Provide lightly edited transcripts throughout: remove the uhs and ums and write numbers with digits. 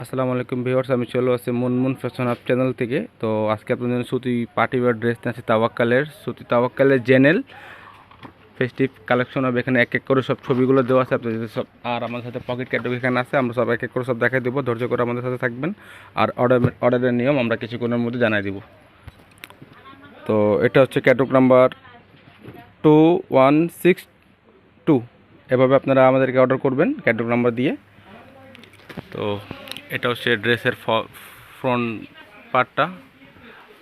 আসসালামু আলাইকুম ভিউয়ার্স, আমি চলে আসছি মুনমুন ফ্যাশন আপ চ্যানেল থেকে। তো আজকে আপনাদের জন্য সুতি পার্টি ওয়্যার ড্রেস আছে তাওয়াক্কালের জেনেল ফেস্টিভ কালেকশন হবে। এখানে এক এক করে সব ছবিগুলো দেওয়া আছে আপনাদের সব, আর আমাদের সাথে পকেট ক্যাটাগরি এখানে আছে। আমরা সব এক এক করে সব দেখাই দেবো, ধৈর্য করে আমাদের সাথে থাকবেন। আর অর্ডারের নিয়ম আমরা কিছুক্ষণের মধ্যে জানাই দিব। তো এটা হচ্ছে ক্যাটালগ নাম্বার 2162। এভাবে আপনারা আমাদেরকে অর্ডার করবেন ক্যাটালগ নাম্বার দিয়ে। তো এটা হচ্ছে ড্রেসের ফ্রন্ট পার্টটা,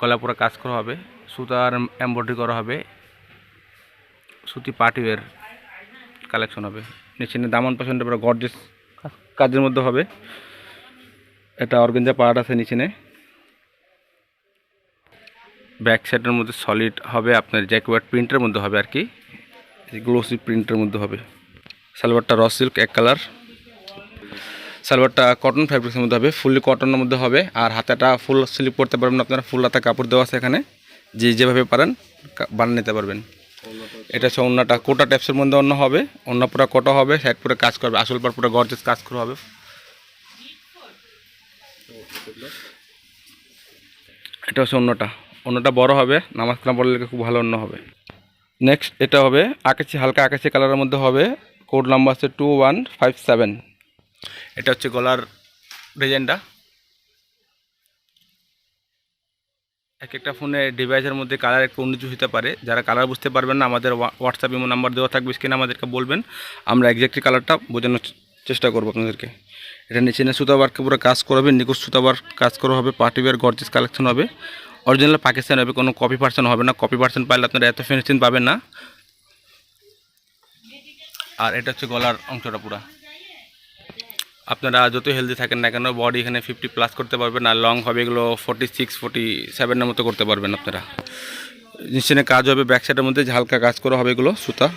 গলা পুরো কাজ করা হবে, সুতার এমব্রয়ডারি করা হবে, সুতি পার্টিওয়্যার কালেকশন হবে। নিচে দামন পছন্দ পুরো গর্জিয়াস কাজের মধ্যে হবে। এটা অর্গানজা পার্ট আছে নিচে। ব্যাক সাইডের মধ্যে সলিড হবে, আপনার জ্যাকওয়ার্ড প্রিন্টের মধ্যে হবে আর কি, গ্লোসি প্রিন্টের মধ্যে হবে। সালোয়ারটা র সিল্ক এক কালার, সালোয়ারটা কটন ফ্যাব্রিক্সের মধ্যে হবে, ফুললি কটনের মধ্যে হবে। আর হাতাটা ফুল স্লিপ করতে পারবেন আপনারা, ফুল হাতা কাপড় দেওয়া আছে এখানে, যেভাবে পারেন বানিয়ে নিতে পারবেন। এটা হচ্ছে ওন্নাটা, কোটা টাইপসের মধ্যে অন্য হবে, অন্য পুরো কোটা হবে, সাইড পুরো কাজ করবে, আসল পর পুরো গর্জিয়াস কাজ করা হবে। এটা হচ্ছে অন্যটা বড় হবে, নামাজ কালাম পড়লে খুব ভালো অন্য হবে। নেক্সট এটা হবে হালকা আকাশি কালারের মধ্যে হবে, কোড নাম্বার আছে 2157। এটা হচ্ছে গলার ডিজাইনটা। এক একটা ফোনে ডিভাইসের মধ্যে কালার একটু উন্নতি হতে পারে, যারা কালার বুঝতে পারবেন না আমাদের হোয়াটসঅ্যাপ ইমো নাম্বার দেওয়া থাকবে স্ক্রিনে, আমাদেরকে বলবেন, আমরা এক্স্যাক্টলি কালারটা বোঝানোর চেষ্টা করবো আপনাদেরকে। এটা নিচে সুতা ওয়ার্কে পুরো কাজ করা হবে, নিখুঁত সুতা ওয়ার্ক কাজ করা হবে, পার্টি ওয়্যার গর্জিয়াস কালেকশন হবে, অরিজিনাল পাকিস্তান হবে, কোনো কপি পার্সেন্ট হবে না। কপি পার্সেন্ট পাইলে আপনারা এত ফিনিশিং পাবেন না। আর এটা হচ্ছে গলার অংশটা পুরা, আপনারা যতই হেলদি থাকেন না কেন বডি এখানে 50+ করতে পারবেন। আর লং হবে এগুলো 46 47-এর মতো করতে পারবেন আপনারা। নিচে কাজ হবে ব্যাক সাইডের মধ্যে, হালকা কাজ করা হবে, এগুলো সুতা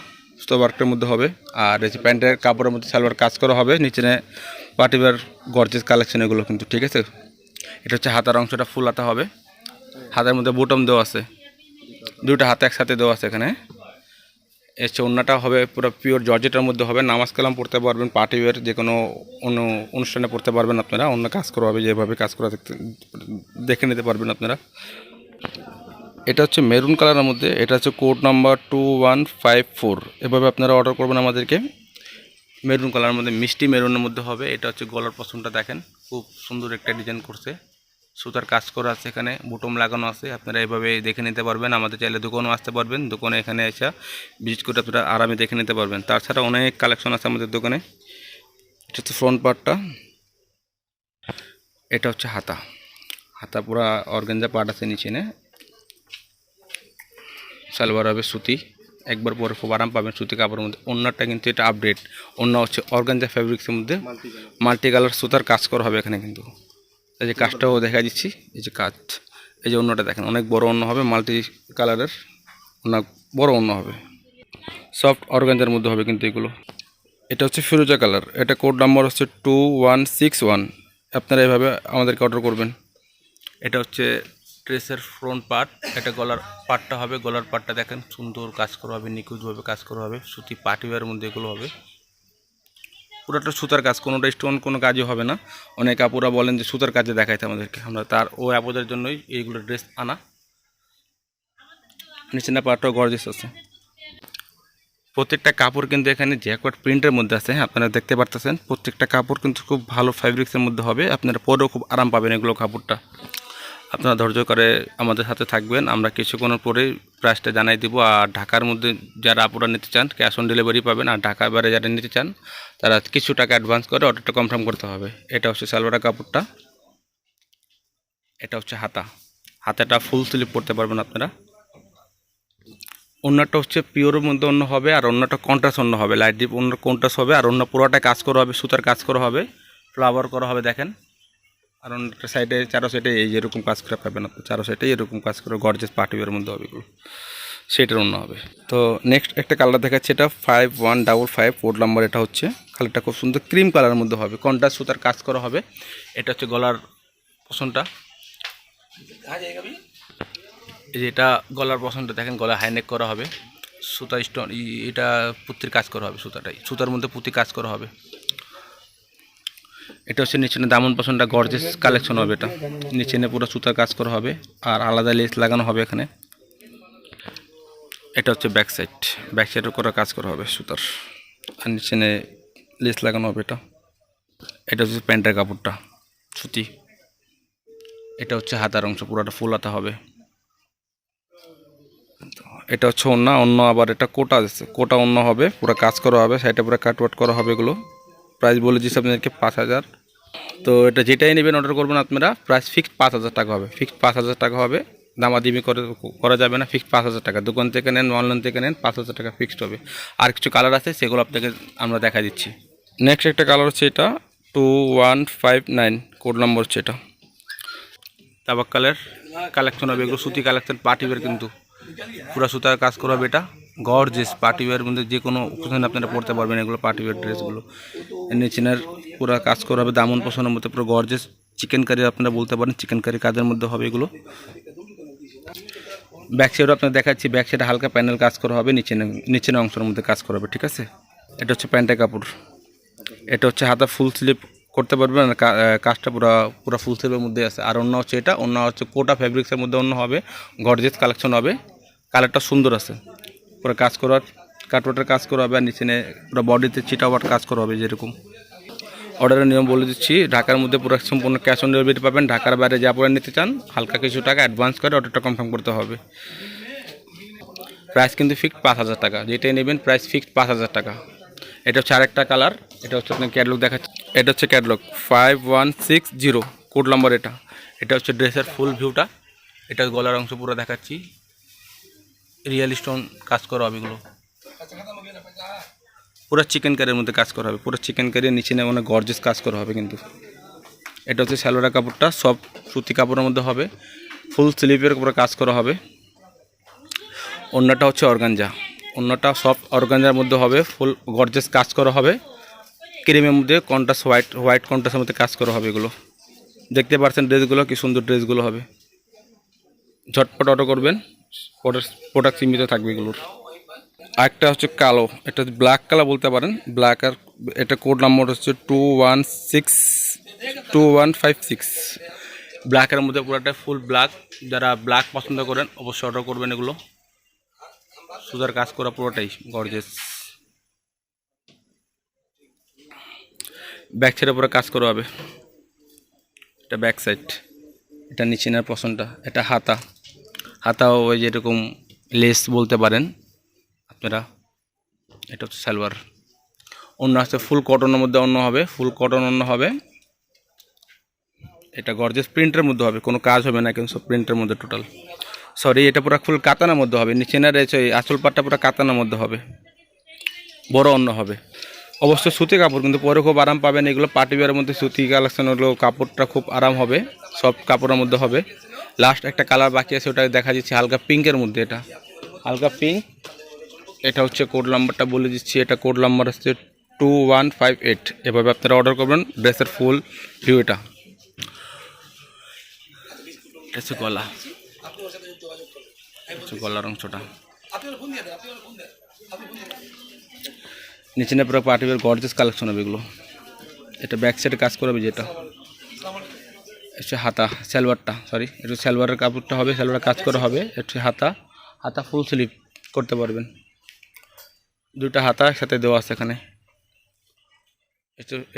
ওয়ার্কের মধ্যে হবে। আর এই যে প্যান্টের কাপড়ের মধ্যে সালোয়ার কাজ করা হবে, নিচে পার্টিওয়্যার গর্জিয়াস কালেকশন এগুলো কিন্তু, ঠিক আছে। এটা হচ্ছে হাতার অংশটা, ফুল হাতা হবে, হাতের মধ্যে বুটম দেওয়া আছে, দুটো হাতে একসাথে দেওয়া আছে এখানে। এসে ওন্নাটা হবে পুরো পিওর জর্জেটের মধ্যে হবে, নামাজ কালাম পড়তে পারবেন, পার্টি ওয়্যার যে কোনো অনুষ্ঠানে পড়তে পারবেন আপনারা। অন্য কাজ করা হবে, যেভাবে কাজ করা দেখে নিতে পারবেন আপনারা। এটা হচ্ছে মেরুন কালারের মধ্যে, এটা হচ্ছে কোড নাম্বার 2154। এভাবে আপনারা অর্ডার করবেন আমাদেরকে। মেরুন কালারের মধ্যে, মিষ্টি মেরুনের মধ্যে হবে। এটা হচ্ছে গলার পছন্দটা দেখেন, খুব সুন্দর একটা ডিজাইন করছে, সুতার কাজ করা আছে, এখানে বুটম লাগানো আছে। আপনারা এভাবে দেখে নিতে পারবেন, আমাদের চাইলে দোকানেও আসতে পারবেন, দোকানে এখানে এসে ভিজিট করে আপনারা আরামে দেখে নিতে পারবেন। তাছাড়া অনেক কালেকশন আছে আমাদের দোকানে। এটা হচ্ছে ফ্রন্ট পার্টটা, এটা হচ্ছে হাতা পুরা অর্গানজা পার্ট আছে নিচে। সালোয়ার হবে সুতি, একবার পরে খুব আরাম পাবেন সুতি কাপড়ের মধ্যে। ওন্নাটা কিন্তু এটা আপডেট, ওন্না হচ্ছে অর্গানজা ফ্যাব্রিক্সের মধ্যে মাল্টি কালার সুতার কাজ করা হবে এখানে কিন্তু। এই যে কাজটাও দেখা দিচ্ছি, এই যে কাজ, এই যে অন্যটা দেখেন, অনেক বড় অন্য হবে, মাল্টি কালারের অনেক বড় অন্য হবে, সফট অর্গানজার মধ্যে হবে কিন্তু এগুলো। এটা হচ্ছে ফিরোজা কালার, এটা কোড নাম্বার হচ্ছে 2161। আপনারা এভাবে আমাদেরকে অর্ডার করবেন। এটা হচ্ছে ড্রেসের ফ্রন্ট পার্ট, এটা গলার পার্টটা হবে। গলার পার্টটা দেখেন সুন্দর কাজ করা হবে, নিখুঁতভাবে কাজ করা হবে, সুতি পার্টিওয়্যারের মধ্যে এগুলো হবে। পুরোটা সুতার কাজ, কোনোটা স্টোন কোনো কাজই হবে না। অনেক আপুরা বলেন যে সুতার কাজে দেখাইতে আমাদেরকে, আমরা তার ওই আপুদের জন্যই এইগুলো ড্রেস আনা। নিচে পার্টটাও গর্জিয়াস আছে। প্রত্যেকটা কাপড় কিন্তু এখানে জ্যাকওয়ার্ড প্রিন্টের মধ্যে আছে, আপনারা দেখতে পারতেছেন। প্রত্যেকটা কাপড় কিন্তু খুব ভালো ফ্যাব্রিক্সের মধ্যে হবে, আপনারা পরেও খুব আরাম পাবেন এগুলো কাপড়টা। আপনারা ধৈর্য করে আমাদের সাথে থাকবেন, আমরা কিছুক্ষণের পরেই প্রাইসটা জানাই দিব। আর ঢাকার মধ্যে যারা আপুরা নিতে চান ক্যাশ অন ডেলিভারি পাবেন, আর ঢাকার বাইরে যারা নিতে চান তারা কিছু টাকা অ্যাডভান্স করে অর্ডারটা কনফার্ম করতে হবে। এটা হচ্ছে সালোয়ার কাপড়টা, এটা হচ্ছে হাতাটা ফুল স্লিভ করতে পারবেন আপনারা। অন্যটা হচ্ছে পিওরের মধ্যে অন্য হবে, আর অন্যটা কন্ট্রাস্ট অন্য হবে, লাইট ডিপ অন্য কন্ট্রাস্ট হবে। আর অন্য পুরোটা কাজ করা হবে, সুতার কাজ করা হবে, ফ্লাওয়ার করা হবে দেখেন। আর অন্যটা সাইডে চারো সাইডে এই যেরকম কাজ করে পাবেন আপনি, চারো সাইডে এরকম কাজ করে গর্জিয়াস পার্টিওয়্যারের মধ্যে হবে এগুলো, সেটার অন্য হবে। তো নেক্সট একটা কালার দেখাচ্ছে, এটা 5155 কোড নাম্বার। এটা হচ্ছে কালারটা খুব সুন্দর ক্রিম কালারের মধ্যে হবে, কন্ট্রাস্ট সুতার কাজ করা হবে। এটা হচ্ছে গলার পশনটা, এই যে এটা গলার পশনটা দেখেন, গলা হাইনেক করা হবে, সুতা স্টোন এটা পুঁতির কাজ করা হবে, সুতার মধ্যে পুঁতি কাজ করা হবে। এটা হচ্ছে নিচে দামন পছন্দটা গর্জেস কালেকশন হবে। এটা নিচে পুরো সুতার কাজ করা হবে আর আলাদা লেস লাগানো হবে এখানে। এটা হচ্ছে ব্যাক সাইডের করে কাজ করা হবে সুতার, আর নিচে লেস লাগানো হবে। এটা হচ্ছে প্যান্টের কাপড়টা সুতি। এটা হচ্ছে হাতার অংশ, পুরোটা ফুল হাতা হবে। এটা হচ্ছে অন্য আবার এটা কোটা অন্য হবে, পুরো কাজ করা হবে, সাইডে পুরো কাটওয়াট করা হবে। এগুলো প্রাইস বলে দিচ্ছি আপনাদেরকে 5000। তো এটা যেটাই নেবেন অর্ডার করবেন আপনারা, প্রাইস ফিক্সড 5000 টাকা হবে। ফিক্সড 5000 টাকা হবে, দামাদামি করা যাবে না। ফিক্সড 5000 টাকা, দোকান থেকে নেন অনলাইন থেকে নেন 5000 টাকা ফিক্সড হবে। আর কিছু কালার আছে সেগুলো আপনাকে আমরা দেখা দিচ্ছি। নেক্সট একটা কালার হচ্ছে এটা 2159 কোড নম্বর হচ্ছে এটা। তাবাক কালার কালেকশন হবে, এগুলো সুতি কালেকশন, পার্টিওয়ার কিন্তু পুরো সুতার কাজ করা হবে। এটা গর্জিয়াস পার্টিওয়ার মধ্যে যে কোনো ওখানে আপনারা পড়তে পারবেন। এগুলো পার্টিওয়ার ড্রেসগুলো নিচের পুরো কাজ করা হবে, দামন পছন্দের মধ্যে পুরো গর্জিয়াস চিকেন কারি আপনারা বলতে পারেন, চিকেন কারি কাজের মধ্যে হবে এগুলো। ব্যাক সাইডও আপনারা দেখাচ্ছি, ব্যাক সাইডে হালকা প্যানেল কাজ করা হবে, নিচের অংশের মধ্যে কাজ করা হবে, ঠিক আছে। এটা হচ্ছে প্যান্টের কাপড়। এটা হচ্ছে হাতা ফুল স্লিভ করতে পারবেন, কাজটা পুরো ফুল স্লিভের মধ্যে আছে। আর অন্য হচ্ছে এটা, অন্য হচ্ছে কোটা ফ্যাব্রিক্সের মধ্যে অন্য হবে, গর্জিয়াস কালেকশন হবে। কালারটা সুন্দর আছে, পুরো কাজ করার কাটওয়াটের কাজ করা হবে, আর নিচে পুরো বডিতে চিটাওয়াট কাজ করা হবে। যেরকম অর্ডারের নিয়ম বলে দিচ্ছি, ঢাকার মধ্যে পুরো সম্পূর্ণ ক্যাশ অন ডেলিভারি পাবেন। ঢাকার বাইরে যা পরে নিতে চান হালকা কিছু টাকা অ্যাডভান্স করে অর্ডারটা কনফার্ম করতে হবে। প্রাইস কিন্তু ফিক্সড 5000 টাকা, যেটাই নেবেন প্রাইস ফিক্সড 5000 টাকা। এটা হচ্ছে আরেকটা কালার, এটা হচ্ছে আপনার ক্যাটলগ দেখাচ্ছি। এটা হচ্ছে ক্যাটলগ 5160 কোড নম্বর। এটা হচ্ছে ড্রেসের ফুল ভিউটা। এটা গলার অংশ পুরো দেখাচ্ছি, রিয়েল স্টোন কাজ করা হবে। এগুলো পুরো চিকেন কারির মধ্যে কাজ করা হবে, পুরো চিকেন কারির নিচে অনেক গর্জিয়াস কাজ করা হবে কিন্তু। এটা হচ্ছে সালোয়ার কাপড়টা, সব সুতি কাপড়ের মধ্যে হবে, ফুল স্লিভের উপরে কাজ করা হবে। অন্যটা হচ্ছে অর্গানজা, অন্যটা সব অর্গানজার মধ্যে হবে, ফুল গর্জিয়াস কাজ করা হবে। ক্রিমের মধ্যে কন্ট্রাস্ট হোয়াইট কন্ট্রাস্টের মধ্যে কাজ করা হবে। এগুলো দেখতে পাচ্ছেন ড্রেসগুলো কি সুন্দর ড্রেসগুলো হবে। ঝটপট অর্ডার করবেন, প্রোডাক্ট সীমিত থাকবে এগুলোর। আরেকটা হচ্ছে কালো, এটা ব্ল্যাক কালার বলতে পারেন, ব্ল্যাক। আর এটা কোড নাম্বার হচ্ছে 2156 ব্ল্যাকের মধ্যে পুরোটা ফুল ব্ল্যাক। যারা ব্ল্যাক পছন্দ করেন অবশ্যই অর্ডার করবেন। এগুলো সুতার কাজ করা পুরোটাই গর্জিয়াস। ব্যাক সাইডের উপরে কাজ করা হবে, এটা ব্যাক সাইড। এটা নিচের পছন্দটা, এটা হাতাও ওই যেরকম লেস বলতে পারেন আপনারা। এটা হচ্ছে সালোয়ার। অন্য আছে ফুল কটনের মধ্যে অন্য হবে, ফুল কটন অন্য হবে। এটা গর্জিয়াস প্রিন্টের মধ্যে হবে, কোনো কাজ হবে না কিন্তু সব প্রিন্টের মধ্যে টোটাল। সরি, এটা পুরো ফুল কাতানের মধ্যে হবে, নিচে না রয়েছে আসল পাটটা পুরো কাতানের মধ্যে হবে, বড় অন্য হবে। অবশ্যই সুতি কাপড়, কিন্তু পরে খুব আরাম পাবেন। এগুলো পার্টি ওয়্যারের মধ্যে সুতি কালেকশন হলো, কাপড়টা খুব আরাম হবে, সব কাপড়ের মধ্যে হবে। লাস্ট একটা কালার বাকি আছে, ওটা দেখা দিচ্ছি হালকা পিঙ্কের মধ্যে। এটা হালকা পিঙ্ক। এটা হচ্ছে কোড নাম্বারটা বলে দিচ্ছি, এটা কোড নাম্বার হচ্ছে 2158। এভাবে আপনারা অর্ডার করবেন ড্রেসের ফুল ভিউ। এটা হচ্ছে গলা, গলার অংশটা নিচে না পুরো পার্টিওয়ার গর্জিয়াস কালেকশন হবে এগুলো। এটা ব্যাক সাইডে কাজ করবে, যেটা হচ্ছে সালোয়ারটা, সরি এটা সালোয়ারের কাপড়টা হবে, সালোয়ারের কাজ করা হবে। হচ্ছে হাতা ফুল স্লিভ করতে পারবেন, দুইটা হাতা একসাথে দেওয়া আছে এখানে।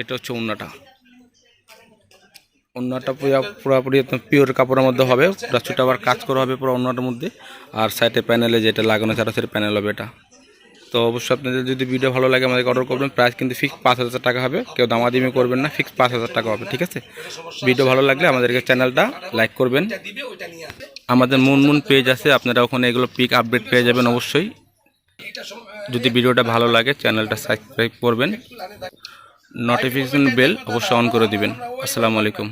এটা হচ্ছে ওন্নাটা পুরোপুরি পিওর কাপড়ের মধ্যে হবে, পুরো ছোটো আবার কাজ করা হবে পুরো ওন্নাটার মধ্যে। আর সাইডে প্যানেলে যেটা লাগানো ছাড়া সেটা প্যানেল হবে এটা। তো অবশ্যই আপনাদের যদি ভিডিও ভালো লাগে আমাদেরকে অর্ডার করবেন। প্রাইস কিন্তু ফিক্স 5000 টাকা হবে, কেউ দামাদামি করবেন না, ফিক্স 5000 টাকা হবে, ঠিক আছে। ভিডিও ভালো লাগলে আমাদেরকে চ্যানেলটা লাইক করবেন। আমাদের মুন পেজ আছে, আপনারা ওখানে এগুলো পিক আপডেট পেয়ে যাবেন অবশ্যই। যদি ভিডিওটা ভালো লাগে চ্যানেলটা সাবস্ক্রাইব করবেন, নোটিফিকেশন বেল অবশ্যই অন করে দিবেন। আসসালামু আলাইকুম।